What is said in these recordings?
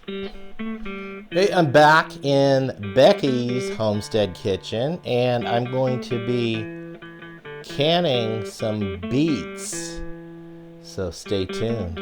Hey, I'm back in Becky's Homestead kitchen, and I'm going to be canning some beets. So stay tuned.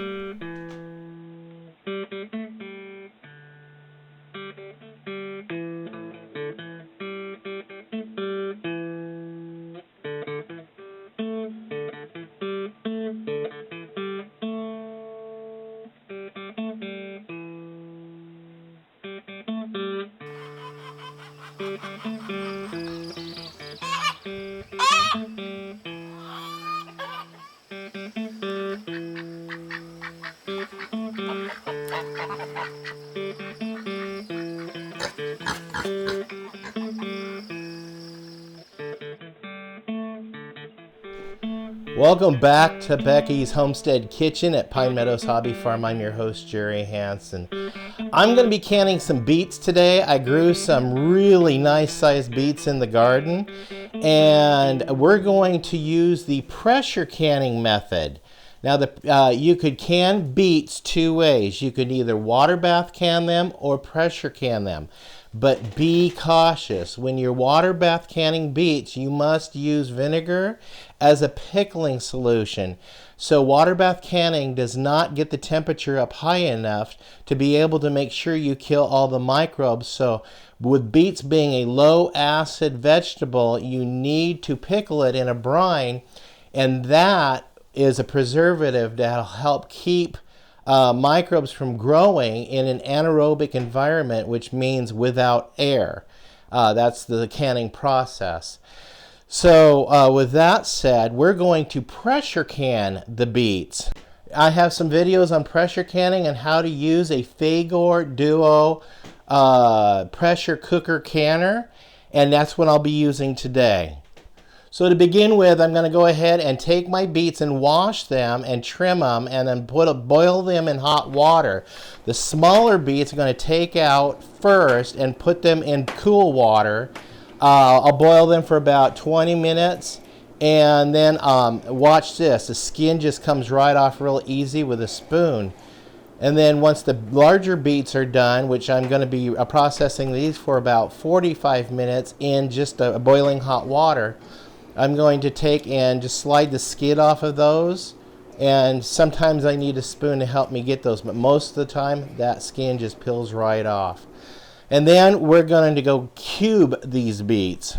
Welcome back to Becky's Homestead Kitchen at Pine Meadows Hobby Farm. I'm your host, Jerry Hansen. I'm going to be canning some beets today. I grew some really nice sized beets in the garden, and we're going to use the pressure canning method. Now, you could can beets two ways. You could either water bath can them or pressure can them. But be cautious. When you're water bath canning beets, you must use vinegar as a pickling solution. So water bath canning does not get the temperature up high enough to be able to make sure you kill all the microbes. So with beets being a low acid vegetable, you need to pickle it in a brine, and that is a preservative that'll help keep microbes from growing in an anaerobic environment, which means without air. That's the canning process. So with that said, we're going to pressure can the beets. I have some videos on pressure canning and how to use a Fagor Duo pressure cooker canner, and that's what I'll be using today. So to begin with, I'm going to go ahead and take my beets and wash them and trim them, and then boil them in hot water. The smaller beets I'm going to take out first and put them in cool water. I'll boil them for about 20 minutes, and then watch this. The skin just comes right off real easy with a spoon. And then once the larger beets are done, which I'm going to be processing these for about 45 minutes in just a boiling hot water, I'm going to take and just slide the skin off of those, and sometimes I need a spoon to help me get those, but most of the time that skin just peels right off. And then we're going to go cube these beets.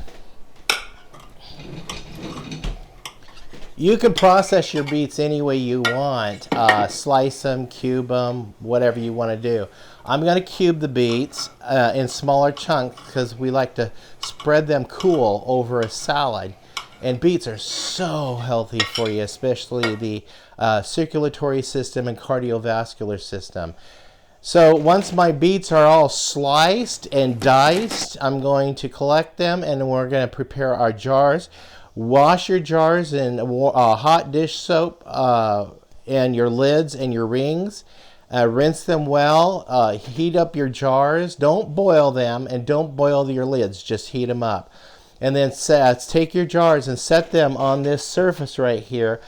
You can process your beets any way you want, slice them, cube them, whatever you want to do. I'm going to cube the beets in smaller chunks because we like to spread them cool over a salad. And beets are so healthy for you, especially the circulatory system and cardiovascular system. So once my beets are all sliced and diced, I'm going to collect them, and we're going to prepare our jars. Wash your jars in hot dish soap and your lids and your rings. Rinse them well. Heat up your jars. Don't boil them, and don't boil your lids. Just heat them up. And then take your jars and set them on this surface right here.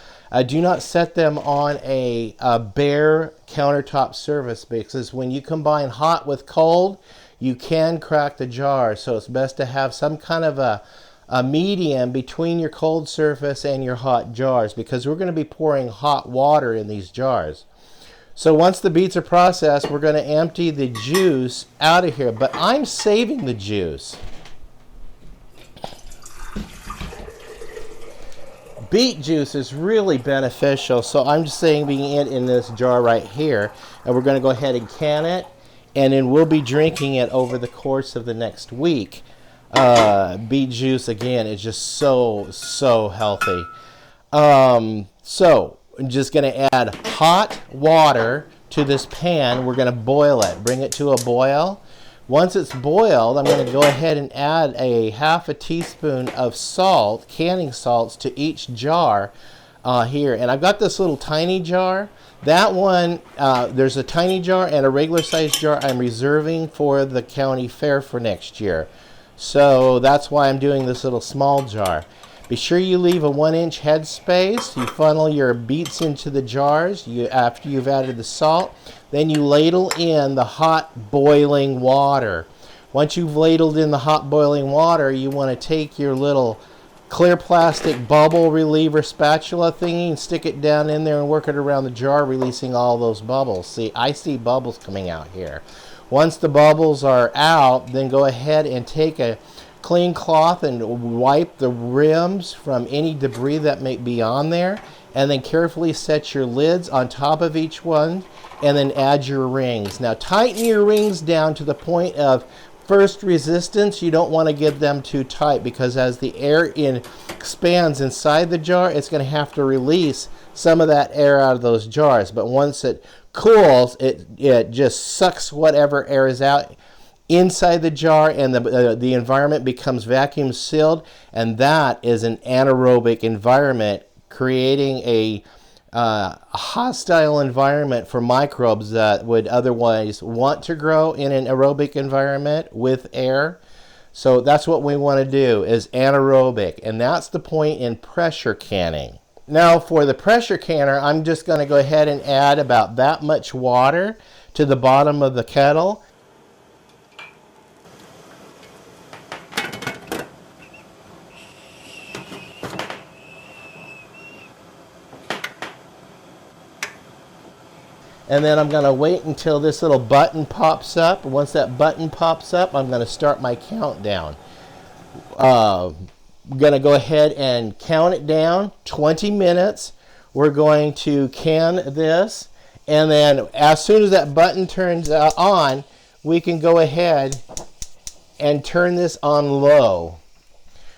Do not set them on a bare countertop surface, because when you combine hot with cold, you can crack the jar. So it's best to have some kind of a medium between your cold surface and your hot jars, because we're going to be pouring hot water in these jars. So once the beets are processed, we're going to empty the juice out of here. But I'm saving the juice. Beet juice is really beneficial, so I'm just saving it in this jar right here, and we're going to go ahead and can it, and then we'll be drinking it over the course of the next week. Beet juice, again, is just so healthy. So I'm just going to add hot water to this pan. We're going to boil it, bring it to a boil. Once it's boiled, I'm going to go ahead and add a half a teaspoon of salt, canning salts, to each jar here. And I've got this little tiny jar. That one, there's a tiny jar and a regular sized jar I'm reserving for the county fair for next year. So that's why I'm doing this little small jar. Be sure you leave a 1-inch head space. You funnel your beets into the jars after you've added the salt. Then you ladle in the hot boiling water. Once you've ladled in the hot boiling water, you want to take your little clear plastic bubble reliever spatula thingy and stick it down in there and work it around the jar, releasing all those bubbles. See, I see bubbles coming out here. Once the bubbles are out, then go ahead and take a clean cloth and wipe the rims from any debris that may be on there, and then carefully set your lids on top of each one, and then add your rings. Now tighten your rings down to the point of first resistance. You don't want to get them too tight, because as the air expands inside the jar, it's going to have to release some of that air out of those jars. But once it cools, it just sucks whatever air is out inside the jar, and the environment becomes vacuum sealed, and that is an anaerobic environment, creating a hostile environment for microbes that would otherwise want to grow in an aerobic environment with air. So that's what we want to do, is anaerobic, and that's the point in pressure canning. Now for the pressure canner, I'm just going to go ahead and add about that much water to the bottom of the kettle. And then I'm going to wait until this little button pops up. Once that button pops up, I'm going to start my countdown. I'm going to go ahead and count it down, 20 minutes. We're going to can this. And then as soon as that button turns on, we can go ahead and turn this on low.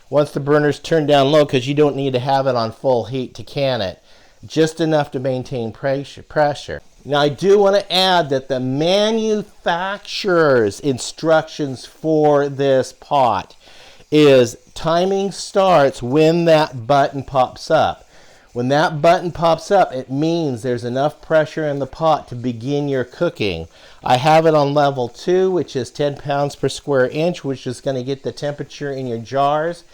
Once the burner's turned down low, because you don't need to have it on full heat to can it, just enough to maintain pressure. Now I do want to add that the manufacturer's instructions for this pot is timing starts when that button pops up. When that button pops up, it means there's enough pressure in the pot to begin your cooking. I have it on level 2, which is 10 pounds per square inch, which is going to get the temperature in your jars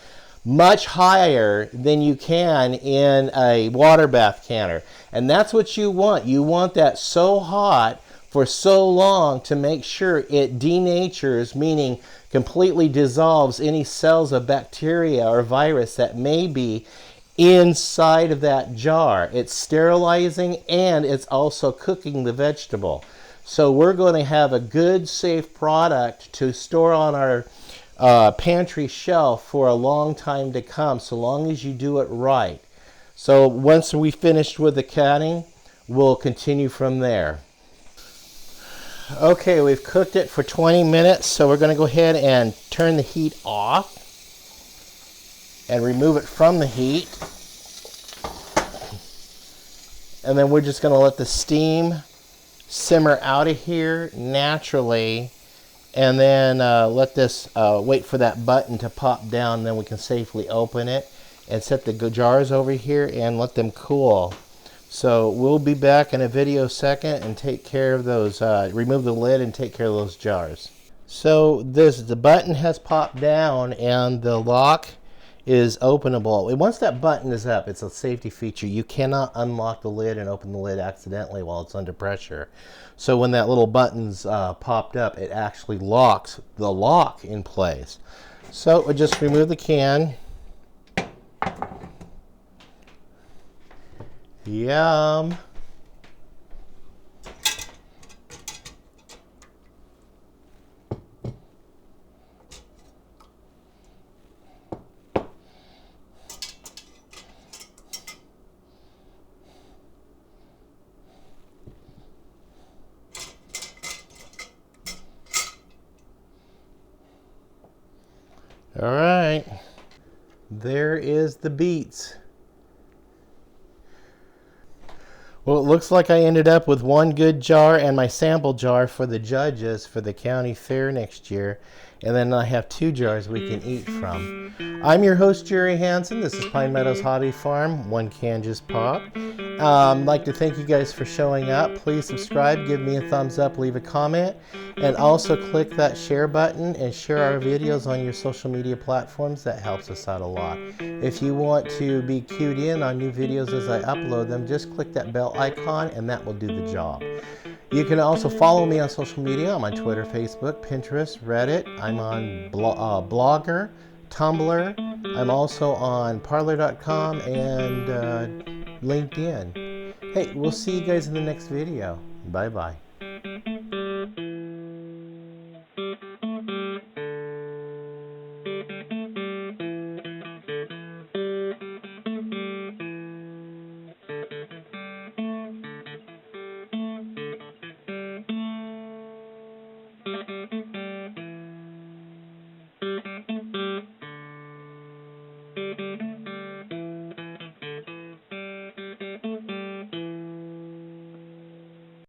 much higher than you can in a water bath canner. And that's what you want. You want that so hot for so long to make sure it denatures, meaning completely dissolves any cells of bacteria or virus that may be inside of that jar. It's sterilizing, and it's also cooking the vegetable. So we're going to have a good, safe product to store on our pantry shelf for a long time to come, so long as you do it right. So once we finished with the canning, we'll continue from there. Okay, we've cooked it for 20 minutes, so we're going to go ahead and turn the heat off and remove it from the heat. And then we're just going to let the steam simmer out of here naturally, and then let this wait for that button to pop down. Then we can safely open it and set the jars over here and let them cool. So we'll be back in a video second and take care of those, remove the lid and take care of those jars. So the button has popped down and the lock is openable. Once that button is up, it's a safety feature. You cannot unlock the lid and open the lid accidentally while it's under pressure. So when that little button's popped up, it actually locks the lock in place. So we'll just remove the can. Yum. All right, there is the beets. Well, it looks like I ended up with one good jar and my sample jar for the judges for the county fair next year. and then I have 2 jars we can eat from. I'm your host, Jerry Hansen. This is Pine Meadows Hobby Farm. One can just pop. I'd like to thank you guys for showing up. Please subscribe, give me a thumbs up, leave a comment, and also click that share button and share our videos on your social media platforms. That helps us out a lot. If you want to be cued in on new videos as I upload them, just click that bell icon and that will do the job. You can also follow me on social media. I'm on Twitter, Facebook, Pinterest, Reddit. I'm on Blogger, Tumblr. I'm also on Parler.com and LinkedIn. Hey, we'll see you guys in the next video. Bye-bye.